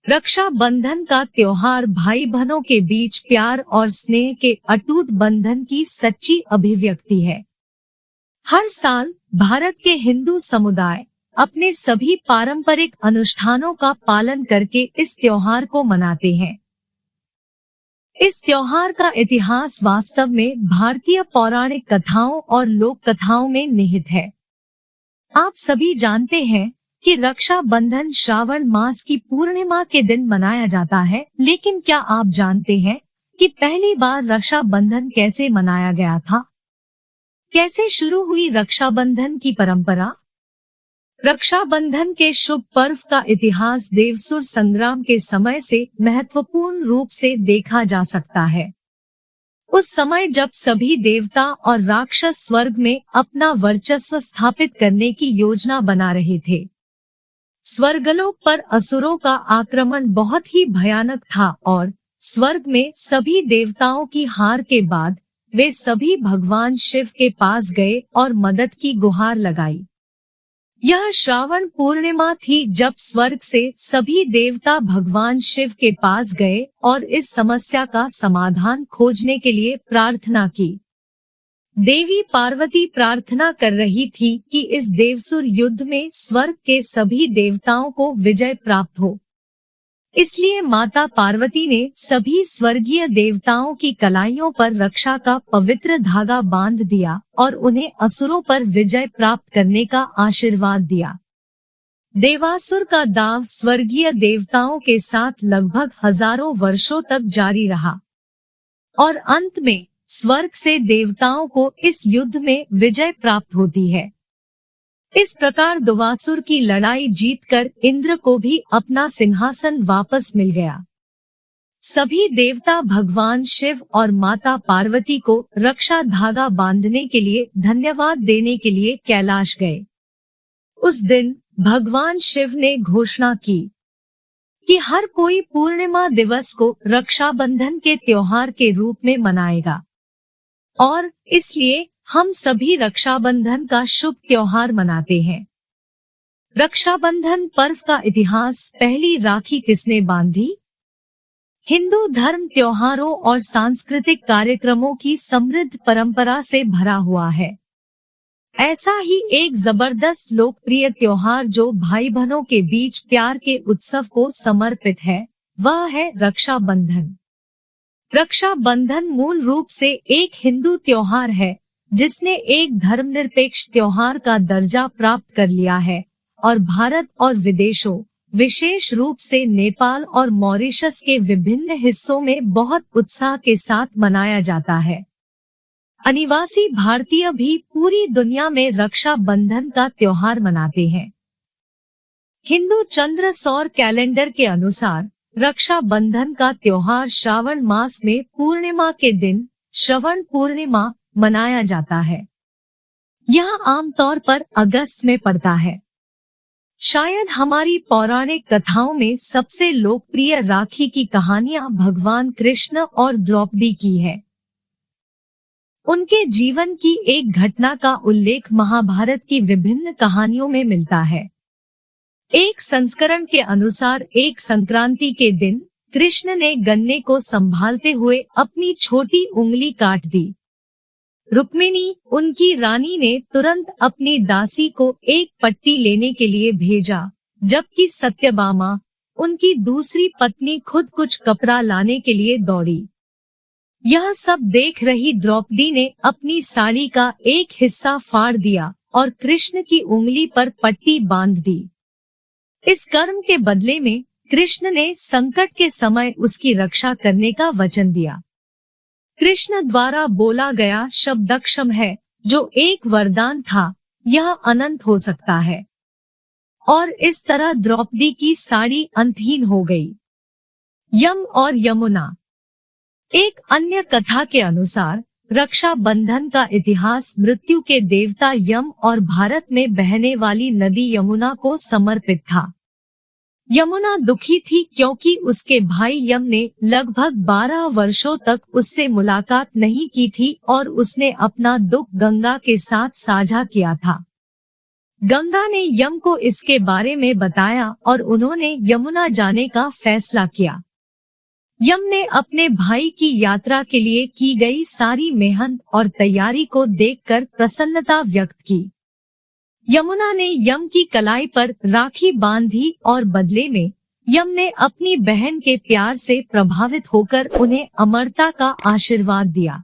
रक्षा बंधन का त्योहार भाई बहनों के बीच प्यार और स्नेह के अटूट बंधन की सच्ची अभिव्यक्ति है। हर साल भारत के हिंदू समुदाय अपने सभी पारंपरिक अनुष्ठानों का पालन करके इस त्योहार को मनाते हैं। इस त्योहार का इतिहास वास्तव में भारतीय पौराणिक कथाओं और लोक कथाओं में निहित है। आप सभी जानते हैं कि रक्षा बंधन श्रावण मास की पूर्णिमा के दिन मनाया जाता है, लेकिन क्या आप जानते हैं कि पहली बार रक्षा बंधन कैसे मनाया गया था? कैसे शुरू हुई रक्षा बंधन की परंपरा? रक्षा बंधन के शुभ पर्व का इतिहास देवसुर संग्राम के समय से महत्वपूर्ण रूप से देखा जा सकता है। उस समय जब सभी देवता और राक्षस स्वर्ग में अपना वर्चस्व स्थापित करने की योजना बना रहे थे। स्वर्गलोक पर असुरों का आक्रमण बहुत ही भयानक था और स्वर्ग में सभी देवताओं की हार के बाद वे सभी भगवान शिव के पास गए और मदद की गुहार लगाई। यह श्रावण पूर्णिमा थी जब स्वर्ग से सभी देवता भगवान शिव के पास गए और इस समस्या का समाधान खोजने के लिए प्रार्थना की। देवी पार्वती प्रार्थना कर रही थी कि इस देवसुर युद्ध में स्वर्ग के सभी देवताओं को विजय प्राप्त हो। इसलिए माता पार्वती ने सभी स्वर्गीय देवताओं की कलाइयों पर रक्षा का पवित्र धागा बांध दिया और उन्हें असुरों पर विजय प्राप्त करने का आशीर्वाद दिया। देवासुर का दांव स्वर्गीय देवताओं के साथ लगभग हजारों वर्षों तक जारी रहा और अंत में स्वर्ग से देवताओं को इस युद्ध में विजय प्राप्त होती है। इस प्रकार देवासुर की लड़ाई जीतकर इंद्र को भी अपना सिंहासन वापस मिल गया। सभी देवता भगवान शिव और माता पार्वती को रक्षा धागा बांधने के लिए धन्यवाद देने के लिए कैलाश गए। उस दिन भगवान शिव ने घोषणा की कि हर कोई पूर्णिमा दिवस को रक्षाबंधन के त्योहार के रूप में मनाएगा और इसलिए हम सभी रक्षाबंधन का शुभ त्योहार मनाते हैं। रक्षाबंधन पर्व का इतिहास। पहली राखी किसने बांधी? हिंदू धर्म त्योहारों और सांस्कृतिक कार्यक्रमों की समृद्ध परंपरा से भरा हुआ है। ऐसा ही एक जबरदस्त लोकप्रिय त्योहार जो भाई बहनों के बीच प्यार के उत्सव को समर्पित है, वह है रक्षाबंधन। रक्षाबंधन मूल रूप से एक हिंदू त्योहार है जिसने एक धर्मनिरपेक्ष त्योहार का दर्जा प्राप्त कर लिया है और भारत और विदेशों, विशेष रूप से नेपाल और मॉरिशस के विभिन्न हिस्सों में बहुत उत्साह के साथ मनाया जाता है। अनिवासी भारतीय भी पूरी दुनिया में रक्षा बंधन का त्योहार मनाते हैं। हिंदू चंद्र सौर कैलेंडर के अनुसार रक्षा बंधन का त्योहार श्रावण मास में पूर्णिमा के दिन श्रवण पूर्णिमा मनाया जाता है। यह आमतौर पर अगस्त में पड़ता है। शायद हमारी पौराणिक कथाओं में सबसे लोकप्रिय राखी की कहानियां भगवान कृष्ण और द्रौपदी की है। उनके जीवन की एक घटना का उल्लेख महाभारत की विभिन्न कहानियों में मिलता है। एक संस्करण के अनुसार एक संक्रांति के दिन कृष्ण ने गन्ने को संभालते हुए अपनी छोटी उंगली काट दी। रुक्मिणी, उनकी रानी, ने तुरंत अपनी दासी को एक पट्टी लेने के लिए भेजा, जबकि सत्यभामा, उनकी दूसरी पत्नी, खुद कुछ कपड़ा लाने के लिए दौड़ी। यह सब देख रही द्रौपदी ने अपनी साड़ी का एक हिस्सा फाड़ दिया और कृष्ण की उंगली पर पट्टी बांध दी। इस कर्म के बदले में कृष्ण ने संकट के समय उसकी रक्षा करने का वचन दिया। कृष्ण द्वारा बोला गया शब्द अक्षम है, जो एक वरदान था, यह अनंत हो सकता है। और इस तरह द्रौपदी की साड़ी अंतहीन हो गई। यम और यमुना। एक अन्य कथा के अनुसार रक्षा बंधन का इतिहास मृत्यु के देवता यम और भारत में बहने वाली नदी यमुना को समर्पित था। यमुना दुखी थी क्योंकि उसके भाई यम ने लगभग 12 वर्षों तक उससे मुलाकात नहीं की थी और उसने अपना दुख गंगा के साथ साझा किया था। गंगा ने यम को इसके बारे में बताया और उन्होंने यमुना जाने का फैसला किया। यम ने अपने भाई की यात्रा के लिए की गई सारी मेहनत और तैयारी को देखकर प्रसन्नता व्यक्त की। यमुना ने यम की कलाई पर राखी बांधी और बदले में यम ने अपनी बहन के प्यार से प्रभावित होकर उन्हें अमरता का आशीर्वाद दिया।